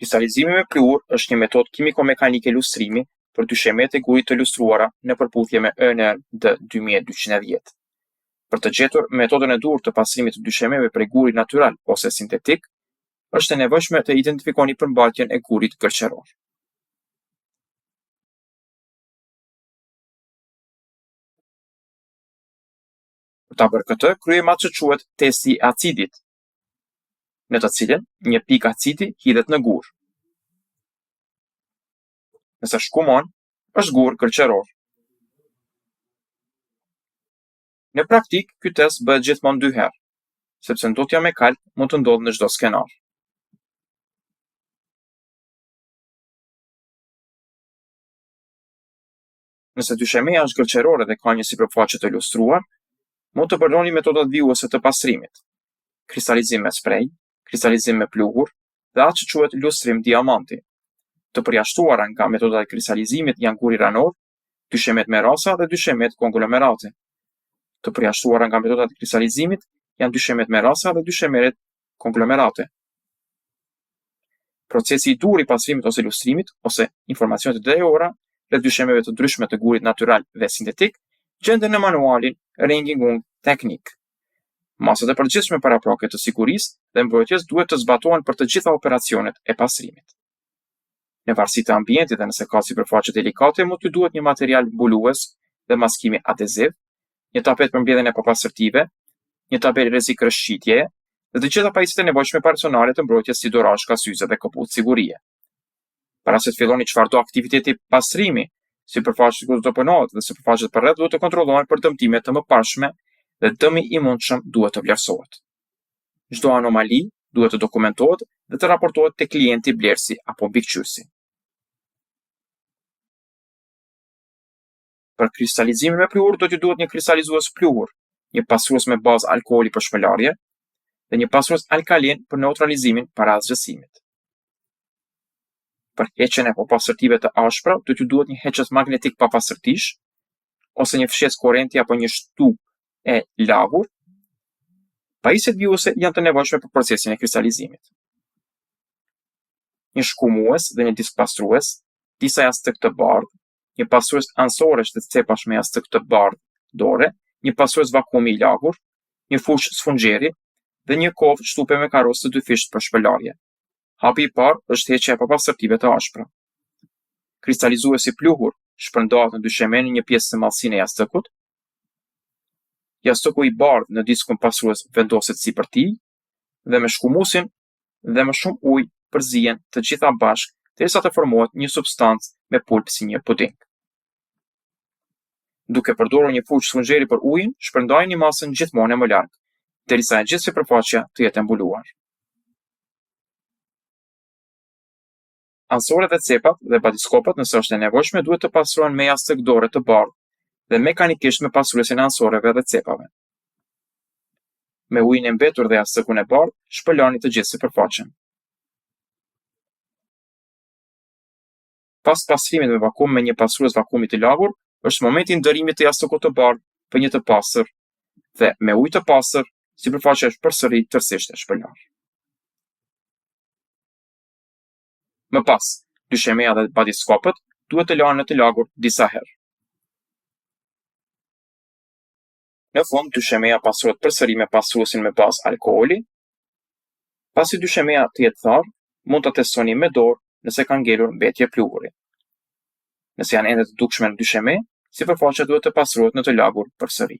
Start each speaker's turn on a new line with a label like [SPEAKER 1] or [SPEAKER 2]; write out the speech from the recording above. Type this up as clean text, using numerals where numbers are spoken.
[SPEAKER 1] Kristalizimi me pluhur është një metodë kimiko-mekanike lustrimi për dyshemet e gurit të lustruara në përputhje me END 2210. Për të gjetur metodën e duhur të pastrimit të dyshemeve prej gurit natyral ose sintetik, është e nevojshme të identifikoni përmbajtjen e gurit gërqëror. Për ta bërë këtë, kryejmë atë që quhet testi i acidit, në të cilën një pikë acidi hidhet në gur. Nëse shkumon, është gur gërqëror. Në praktik, ky test bëhet gjithmonë 2 herë, sepse ndotja me kalk mund të ndodhë në çdo skenar. Nëse dyshemeja është gërqërore dhe ka një sipërfaqe të lustruar, mund të përdorni metodat vijuese të pastrimit: kristalizim me sprej, kristalizim me pluhur dhe atë që quhet lustrim diamanti. Të përjashtuara nga metodat e kristalizimit janë guri ranor, dyshemet me rasa dhe dyshemet konglomerate. Të përjashtuara nga metodat e kristalizimit janë dyshemet me rasa dhe dyshemet konglomerate. Procesi i duhur i pastrimit ose lustrimit ose informacionet e drejtora rreth dyshemeve të ndryshme të gurit natyral dhe sintetik gjenden në manualin Renging Teknik. Masat e përgjithshme paraprake të sigurisë dhe mbrojtjes duhet të zbatohen për të gjitha operacionet e pastrimit. Në varësi të ambientit dhe nëse ka sipërfaqe delikate, mund të duhet një material mbulues dhe maskimi adeziv, një tapet për mbledhjen e papastërtive, një tabel rrezik rreshqitjeje dhe të gjitha pajisjet e nevojshme personale të mbrojtjes si dorashka, syze dhe këpucë sigurie. Para se të filloni çfarëdo aktiviteti pastrimi, sipërfaqet ku do të punohet dhe sipërfaqet përreth duhet të kontrollohen për dëmtime të mëparshme dhe dëmi i mundshëm duhet të vlerësohet. Çdo anomali duhet të dokumentohet dhe të raportohet te klienti blerësi apo mbikëqyrësi. Për kristalizimin me pluhur do t'ju duhet një kristalizues pluhur, një pastrues me bazë alkooli për shpëlarje dhe një pastrues alkalin për neutralizimin para zgjësimit. Për heqjen e papastërtive të ashpra do t'ju duhet një heqës magnetik papastërtish ose një fshesë korrenti apo një shtuk e lagur. Pajisjet vijuese janë të nevojshme për procesin e kristalizimit. Një shkumues dhe një disk pastrues, disa jastëk të bardhë, një pastrues ansoresh dhe cepash me jastëk të bardhë dore, një pastrues vakumi i lagur, një fushë sfunxheri dhe një kovë shtupe me karrocë të 2 fisht për shpëlarje. Hapi i parë është heqja e papastërtive të ashpra. Kristalizuesi pluhur shpërndahet në dyshemen në një pjesë të mallësinë e jastëkut. Jastëku i bardhë në diskun pastrues vendoset sipër tij dhe me shkumuesin dhe më shumë ujë përzihen të gjitha bashkë derisa të formohet një substancë me pulp si një puding. Duke përdorur një fushë sfunxheri për ujin, shpërndajeni masën gjithmonë më larg, derisa e gjithë sipërfaqja të jetë mbuluar. Ansoret dhe cepat dhe batiskopat, nëse është e nevojshme, duhet të pastrohen me jastëk dore të bardhë dhe mekanikisht me pastruesin e ansoreve dhe cepave. Me ujin e mbetur dhe jastëkun e bardhë, shpëlani të gjithë sipërfaqen. Pas pastrimit me vakum me një pastrues vakumi të lagur, është momenti i ndërimit të jastëkut të bardhë për një të pastër dhe me ujë të pastër, sipërfaqja është përsëri tërësisht e shpëlar. Më pas, dyshemeja dhe batiskopët duhet të lahen në të lagur disa herë. Në fund, dyshemeja pastrohet përsëri me pastruesin me bazë alkooli. Pasi dyshemeja të jetë tharë, mund ta testoni me dorë nëse ka ngelur mbetje pluhuri. Nëse janë ende të dukshme në dysheme, sipërfaqja duhet të pastrohet në të lagur përsëri.